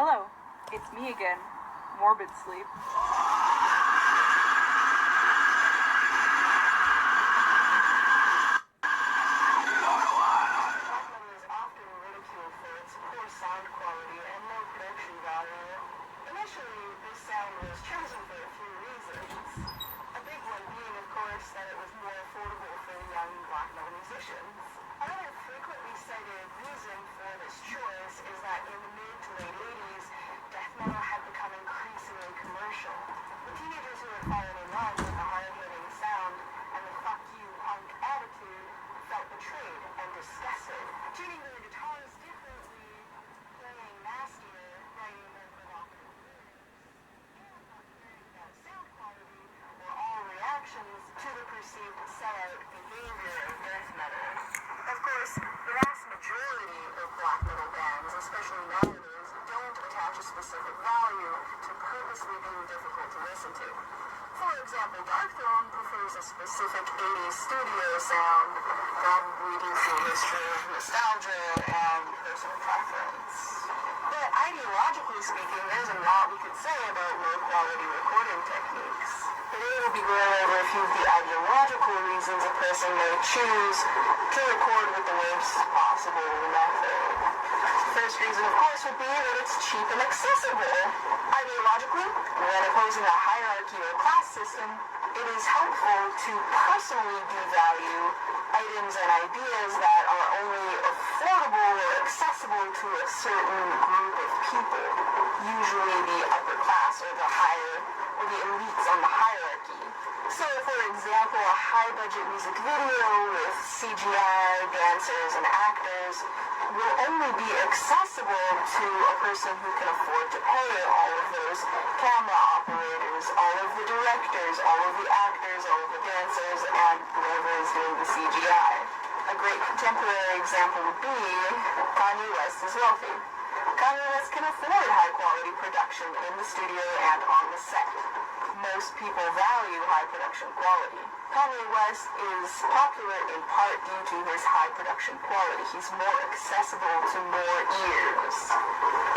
Hello, it's me again, Morbid Sleep. Sound quality and low production value. Initially, this sound was chosen for a few reasons. A big one being, of course, that it was more affordable for young black metal musicians. Another frequently cited reason for this choice is that in the mid to late 80s, death metal had become increasingly commercial. The teenagers who had fallen in love with the hard-hitting sound and the fuck you punk attitude felt betrayed and disgusted, tuning their guitars differently, playing nastier, writing more provocative lyrics, and not caring about sound quality were all reactions to the perceived sellout behavior of death metal. Of course, the vast majority of black metal bands, especially nowadays, don't attach a specific value to purposely being difficult to listen to. For example, Darkthrone prefers a specific 80s studio sound, probably due to history of nostalgia and personal preference. But ideologically speaking, there's a lot we could say about low-quality recording techniques. Today we'll be going over a few of the ideological reasons a person may choose to record with the worst possible method. The first reason, of course, would be that it's cheap and accessible. Ideologically, when opposing a hierarchy or class system, it is helpful to personally devalue items and ideas that are only affordable or accessible to a certain group of people, usually the upper class or the higher, or the elites on the hierarchy. So, for example, a high-budget music video with CGI, dancers, and actors will only be accessible to a person who can afford to pay all of those camera operators, all of the directors, all of the actors, all of the dancers, and whoever is doing the CGI. A great contemporary example would be Kanye West is wealthy. Kanye West can afford high-quality production in the studio and on the set. Most people value high production quality. Kanye West is popular in part due to his high production quality. He's more accessible to more ears.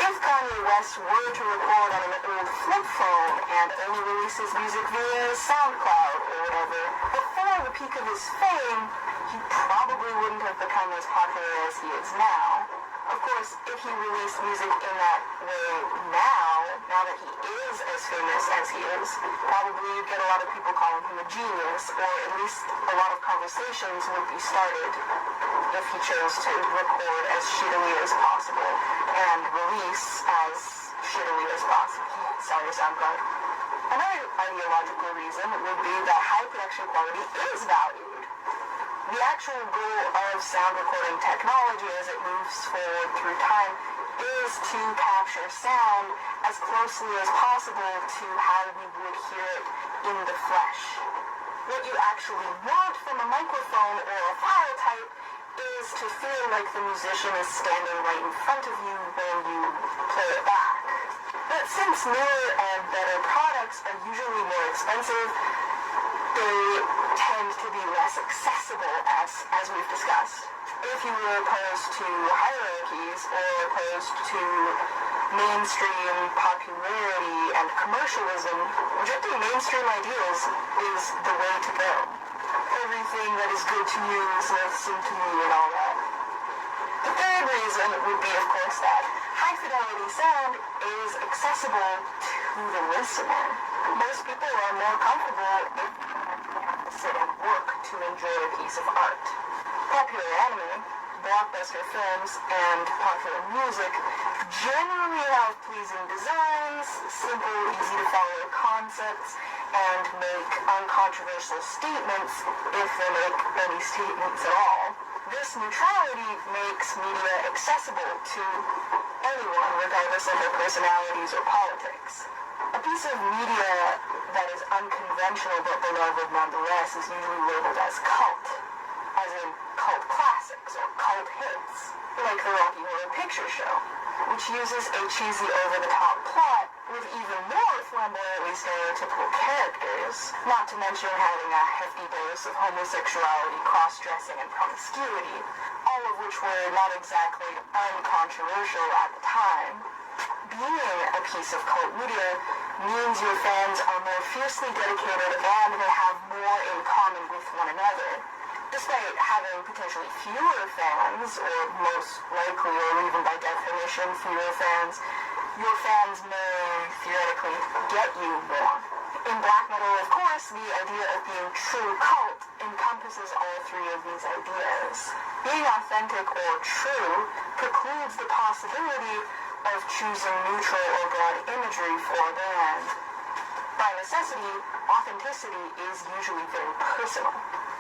If Kanye West were to record on an old flip phone and only release his music via SoundCloud or whatever, before the peak of his fame, he probably wouldn't have become as popular as he is now. Of course, if he released music in that way now that he is as famous as he is, probably you'd get a lot of people calling him a genius, or at least a lot of conversations would be started if he chose to record as shittily as possible and release as shittily as possible. Sorry, SoundCloud. Another ideological reason would be that high production quality is valued. The actual goal of sound recording technology as it moves forward through time is to capture sound as closely as possible to how we would hear it in the flesh. What you actually want from a microphone or a file type is to feel like the musician is standing right in front of you when you play it back. But since newer and better products are usually more expensive, they tend to be less accessible, as we've discussed. If you were opposed to hierarchies or opposed to mainstream popularity and commercialism, rejecting mainstream ideals is the way to go. Everything that is good to you is listen to me and all that. The third reason would be, of course, that high-fidelity sound is accessible to the listener. Most people are more comfortable if sit and work to enjoy a piece of art. Popular anime, blockbuster films, and popular music generally have pleasing designs, simple, easy-to-follow concepts, and make uncontroversial statements if they make any statements at all. This neutrality makes media accessible to anyone, regardless of their personalities or politics. A piece of media that is unconventional but beloved nonetheless is usually labeled as cult, as in cult classics or cult hits, like the Rocky Horror Picture Show, which uses a cheesy over-the-top plot with even more flamboyantly stereotypical characters, not to mention having a hefty dose of homosexuality, cross-dressing, and promiscuity, all of which were not exactly uncontroversial at the time. Being piece of cult media means your fans are more fiercely dedicated and they have more in common with one another. Despite having potentially fewer fans, or most likely, or even by definition, fewer fans, your fans may theoretically get you more. In black metal, of course, the idea of being true cult encompasses all three of these ideas. Being authentic or true precludes the possibility of choosing neutral or broad imagery for a band. By necessity, authenticity is usually very personal.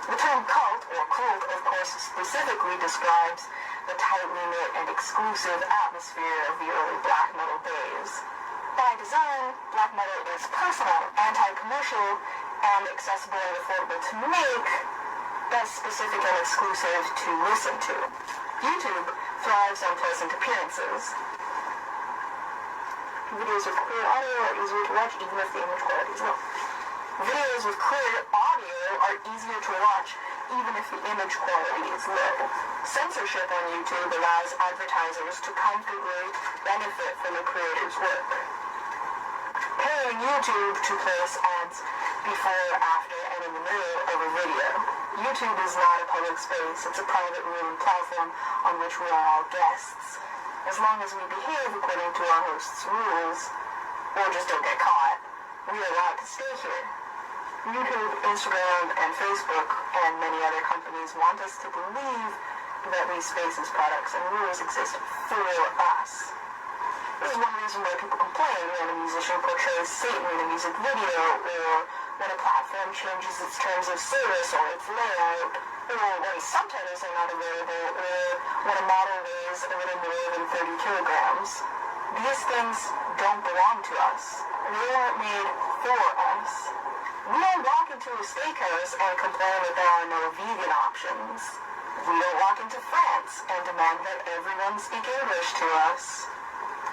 The term cult, or cult, of course, specifically describes the tightly knit and exclusive atmosphere of the early black metal days. By design, black metal is personal, anti-commercial, and accessible and affordable to make, but specific and exclusive to listen to. YouTube thrives on pleasant appearances. Videos with clear audio are easier to watch even if the image quality is low. Videos with clear audio are easier to watch even if the image quality is low. Censorship on YouTube allows advertisers to comfortably benefit from a creator's work. Paying YouTube to place ads before, after, and in the middle of a video. YouTube is not a public space, it's a private room platform on which we are all guests. As long as we behave according to our host's rules, or just don't get caught, we are allowed to stay here. YouTube, Instagram, and Facebook, and many other companies want us to believe that these spaces, products, and rules exist for us. This is one reason why people complain when a musician portrays Satan in a music video, or when a platform changes its terms of service or its layout, or when subtitles are not available, or when a model weighs a little more than 30 kilograms. These things don't belong to us. They weren't made for us. We don't walk into a steakhouse and complain that there are no vegan options. We don't walk into France and demand that everyone speak English to us.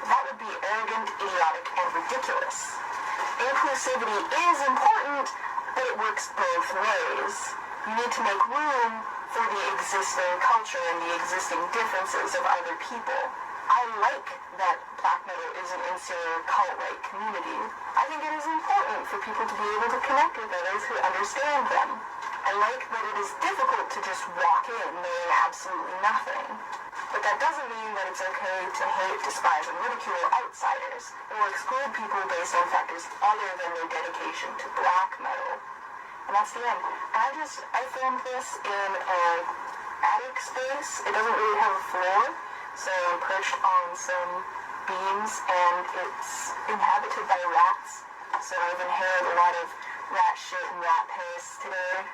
That would be arrogant, idiotic, and ridiculous. Inclusivity is important, but it works both ways. You need to make room for the existing culture and the existing differences of other people. I like that black metal is an insular, cult-like community. I think it is important for people to be able to connect with others who understand them. I like that it is difficult to just walk in knowing absolutely nothing. But that doesn't mean that it's okay to hate, despise, and ridicule outsiders, or exclude people based on factors other than their dedication to black metal. And that's the end. I filmed this in an attic space. It doesn't really have a floor, so I'm perched on some beams, and it's inhabited by rats. So I've inhaled a lot of rat shit and rat piss today.